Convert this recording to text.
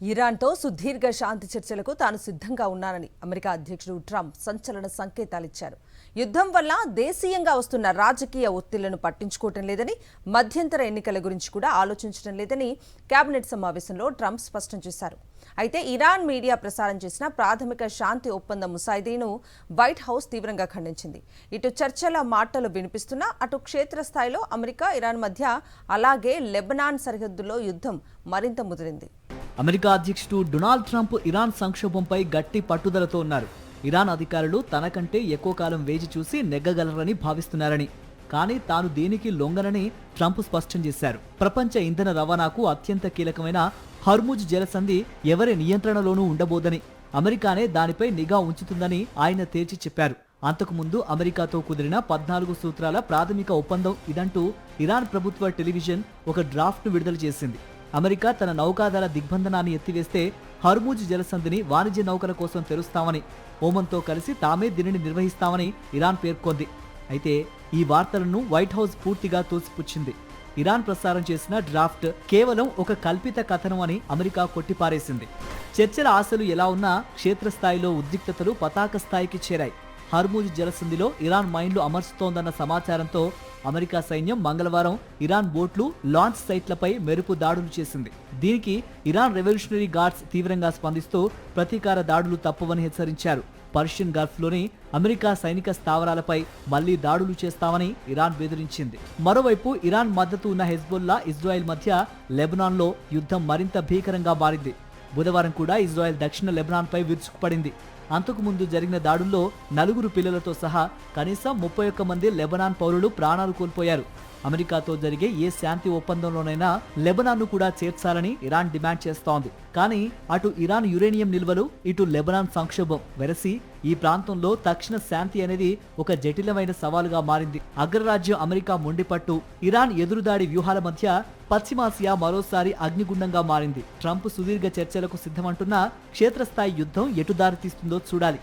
ఇరాన్తో సుదీర్ఘ శాంతి చర్చలకు తాను సిద్ధంగా ఉన్నానని అమెరికా అధ్యక్షుడు ట్రంప్ సంచలన సంకేతాలిచ్చారు. యుద్ధం వల్ల దేశీయంగా వస్తున్న రాజకీయ ఒత్తిళ్లను పట్టించుకోవటం లేదని, మధ్యంతర ఎన్నికల గురించి కూడా ఆలోచించడం లేదని కేబినెట్ సమావేశంలో ట్రంప్ స్పష్టం చేశారు. అయితే ఇరాన్ మీడియా ప్రసారం చేసిన ప్రాథమిక శాంతి ఒప్పంద ముసాయిదాను వైట్ హౌస్ తీవ్రంగా ఖండించింది. ఇటు చర్చల మాటలు వినిపిస్తున్నా అటు క్షేత్రస్థాయిలో అమెరికా, ఇరాన్ మధ్య అలాగే లెబనాన్ సరిహద్దులో యుద్ధం మరింత ముదిరింది. అమెరికా అధ్యక్షుడు డొనాల్డ్ ట్రంప్ ఇరాన్ సంక్షోభంపై గట్టి పట్టుదలతో ఉన్నారు. ఇరాన్ అధికారులు తనకంటే ఎక్కువ కాలం వేచి చూసి నెగ్గగలరని భావిస్తున్నారని, కానీ తాను దేనికి లొంగనని ట్రంప్ స్పష్టం చేశారు. ప్రపంచ ఇంధన రవాణాకు అత్యంత కీలకమైన హర్ముజ్ జలసంధి ఎవరి నియంత్రణలోనూ ఉండబోదని, అమెరికానే దానిపై నిఘా ఉంచుతుందని ఆయన తేల్చి చెప్పారు. అంతకుముందు అమెరికాతో కుదిరిన 14 సూత్రాల ప్రాథమిక ఒప్పందం ఇదంటూ ఇరాన్ ప్రభుత్వ టెలివిజన్ ఒక డ్రాఫ్ట్ను విడుదల చేసింది. అమెరికా తన నౌకాదళ దిగ్బంధనాన్ని ఎత్తివేస్తే హర్ముజ్ జలసంధిని వాణిజ్య నౌకల కోసం తెరుస్తామని, ఓమన్తో కలిసి తామే దీనిని నిర్వహిస్తామని ఇరాన్ పేర్కొంది. అయితే ఈ వార్తలను వైట్ హౌస్ పూర్తిగా తోసిపుచ్చింది. ఇరాన్ ప్రసారం చేసిన డ్రాఫ్ట్ కేవలం ఒక కల్పిత కథనం అని అమెరికా కొట్టిపారేసింది. చర్చల ఆశలు ఎలా ఉన్నా క్షేత్రస్థాయిలో ఉద్రిక్తతలు పతాక స్థాయికి చేరాయి. హర్ముజ్ జలసంధిలో ఇరాన్ మైన్లు అమర్చుతోందన్న సమాచారంతో అమెరికా సైన్యం మంగళవారం ఇరాన్ బోట్లు, లాంచ్ సైట్లపై మెరుపు దాడులు చేసింది. దీనికి ఇరాన్ రెవల్యూషనరీ గార్డ్స్ తీవ్రంగా స్పందిస్తూ ప్రతీకార దాడులు తప్పవని హెచ్చరించారు. పర్షియన్ గల్ఫ్లోని అమెరికా సైనిక స్థావరాలపై మళ్లీ దాడులు చేస్తామని ఇరాన్ బెదిరించింది. మరోవైపు ఇరాన్ మద్దతు ఉన్న హెజ్బొల్లా, ఇజ్రాయెల్ మధ్య లెబనాన్లో యుద్ధం మరింత భీకరంగా మారింది. బుధవారం కూడా ఇజ్రాయెల్ దక్షిణ లెబనాన్పై విరుచుకుపడింది. అంతకుముందు జరిగిన దాడుల్లో 4 పిల్లలతో సహా కనీసం 31 మంది లెబనాన్ పౌరులు ప్రాణాలు కోల్పోయారు. అమెరికాతో జరిగే ఏ శాంతి ఒప్పందంలోనైనా లెబనాన్ను కూడా చేర్చాలని ఇరాన్ డిమాండ్ చేస్తోంది. కానీ అటు ఇరాన్ యురేనియం నిల్వలు, ఇటు లెబనాన్ సంక్షోభం వెరసి ఈ ప్రాంతంలో తక్షణ శాంతి అనేది ఒక జటిలమైన సవాలుగా మారింది. అగ్రరాజ్యం అమెరికా మొండిపట్టు, ఇరాన్ ఎదురుదాడి వ్యూహాల మధ్య పశ్చిమాసియా మరోసారి అగ్నిగుండంగా మారింది. ట్రంప్ సుదీర్ఘ చర్చలకు సిద్ధమంటున్న క్షేత్రస్థాయి యుద్ధం ఎటు దారి తీస్తుందో చూడాలి.